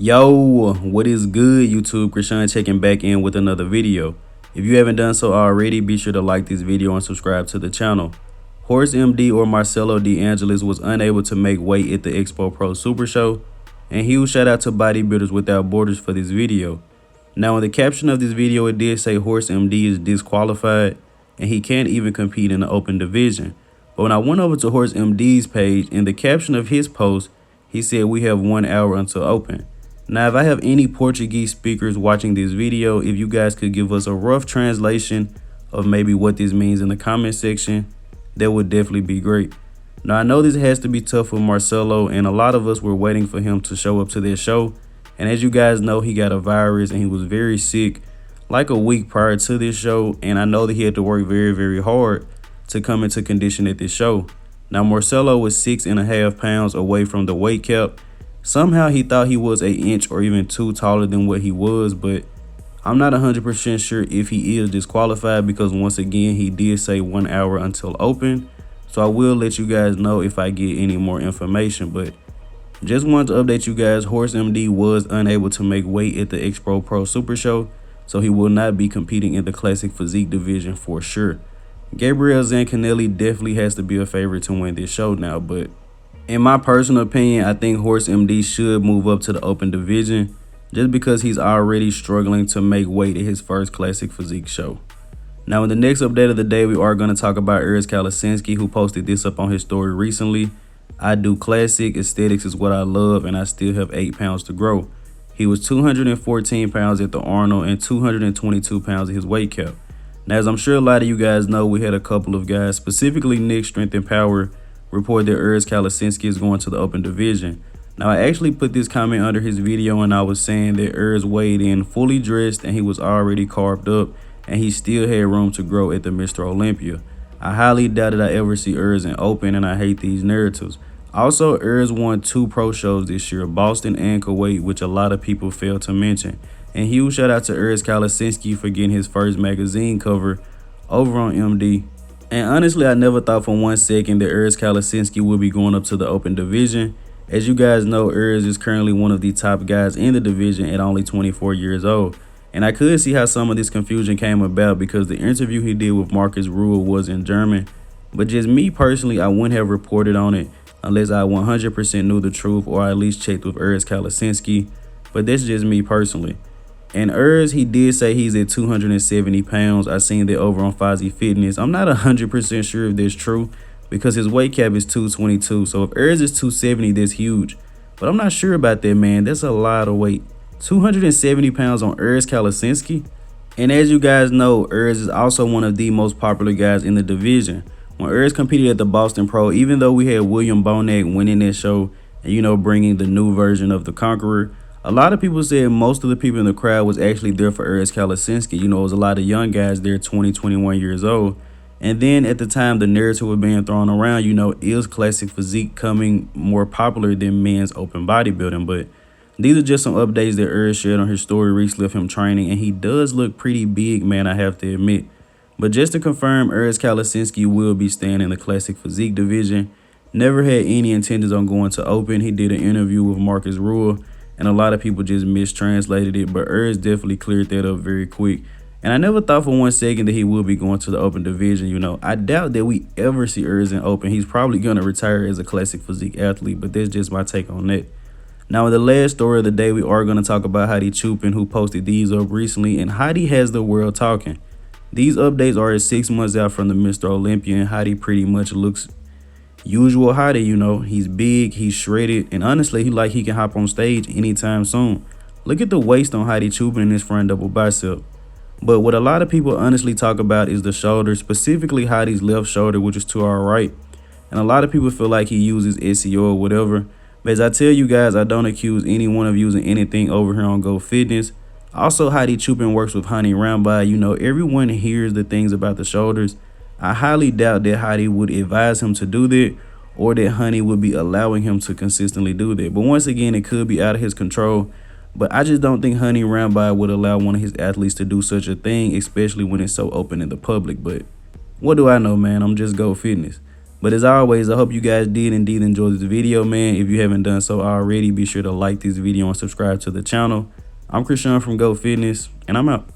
Yo, what is good, YouTube? Krishan checking back in with another video. If you haven't done so already, be sure to like this video and subscribe to the channel. Horace MD or Marcelo DeAngelis was unable to make weight at the Expo Pro Super Show, and huge shout out to Bodybuilders Without Borders for this video. Now in the caption of this video, it did say Horace MD is disqualified and he can't even compete in the open division. But when I went over to Horace MD's page, in the caption of his post, he said we have 1 hour until open. Now, if I have any Portuguese speakers watching this video, if you guys could give us a rough translation of maybe what this means in the comment section, that would definitely be great. Now, I know this has to be tough for Marcelo, and a lot of us were waiting for him to show up to this show. And as you guys know, he got a virus and he was very sick like a week prior to this show. And I know that he had to work very, very hard to come into condition at this show. Now, Marcelo was 6.5 pounds away from the weight cap. Somehow he thought he was an inch or even 2 taller than what he was, but I'm not 100% sure if he is disqualified because once again, he did say 1 hour until open. So I will let you guys know if I get any more information, but just wanted to update you guys. Horace MD was unable to make weight at the Expo Pro Super Show, so he will not be competing in the Classic Physique division for sure. Gabriel Zancanelli definitely has to be a favorite to win this show now, but in my personal opinion, I think Horace MD should move up to the open division just because he's already struggling to make weight at his first Classic Physique show. Now, in the next update of the day, we are going to talk about Urs Kalencinski, who posted this up on his story recently. I do classic, aesthetics is what I love, and I still have 8 pounds to grow. He was 214 pounds at the Arnold and 222 pounds at his weight cap. Now, as I'm sure a lot of you guys know, we had a couple of guys, specifically Nick Strength and Power, report that Urs Kalencinski is going to the open division. Now, I actually put this comment under his video and I was saying that Urs weighed in fully dressed and he was already carved up and he still had room to grow at the Mr. Olympia. I highly doubt that I ever see Urs in open, and I hate these narratives. Also, Urs won 2 pro shows this year, Boston and Kuwait, which a lot of people fail to mention. And huge shout out to Urs Kalencinski for getting his first magazine cover over on MD. And honestly, I never thought for 1 second that Urs Kalencinski would be going up to the open division. As you guys know, Urs is currently one of the top guys in the division at only 24 years old. And I could see how some of this confusion came about because the interview he did with Marcus Rule was in German. But just me personally, I wouldn't have reported on it unless I 100% knew the truth or I at least checked with Urs Kalencinski. But that's just me personally. And Urs, he did say he's at 270 pounds. I seen that over on Fozzy Fitness. I'm not 100% sure if that's true because his weight cap is 222. So if Urs is 270, that's huge. But I'm not sure about that, man. That's a lot of weight. 270 pounds on Urs Kalencinski. And as you guys know, Urs is also one of the most popular guys in the division. When Urs competed at the Boston Pro, even though we had William Bonac winning that show and, you know, bringing the new version of the Conqueror, a lot of people said most of the people in the crowd was actually there for Urs Kalencinski. You know, it was a lot of young guys there, 20, 21 years old. And then at the time the narrative was being thrown around, you know, is Classic Physique coming more popular than men's open bodybuilding? But these are just some updates that Urs shared on his story recently of him training. And he does look pretty big, man, I have to admit. But just to confirm, Urs Kalencinski will be staying in the Classic Physique division. Never had any intentions on going to open. He did an interview with Marcus Rule, and a lot of people just mistranslated it, but Urs definitely cleared that up very quick. And I never thought for 1 second that he would be going to the open division. You know, I doubt that we ever see Urs in open. He's probably going to retire as a Classic Physique athlete, but that's just my take on that. Now, in the last story of the day, we are going to talk about Hadi Choopan, who posted these up recently, and Hadi has the world talking. These updates are at 6 months out from the Mr. Olympia, and Hadi pretty much looks usual Hadi, you know. He's big, he's shredded, and honestly, he can hop on stage anytime soon. Look at the waist on Hadi Choopan in his front double bicep. But what a lot of people honestly talk about is the shoulder, specifically Hadi's left shoulder, which is to our right. And a lot of people feel like he uses SEO or whatever. But as I tell you guys, I don't accuse anyone of using anything over here on Go Fitness. Also, Hadi Choopan works with Honey Rambai. You know, everyone hears the things about the shoulders. I highly doubt that Hadi would advise him to do that or that Honey would be allowing him to consistently do that. But once again, it could be out of his control. But I just don't think Honey Rambai would allow one of his athletes to do such a thing, especially when it's so open in the public. But what do I know, man? I'm just Go Fitness. But as always, I hope you guys did indeed enjoy this video, man. If you haven't done so already, be sure to like this video and subscribe to the channel. I'm Krishan from Go Fitness, and I'm out.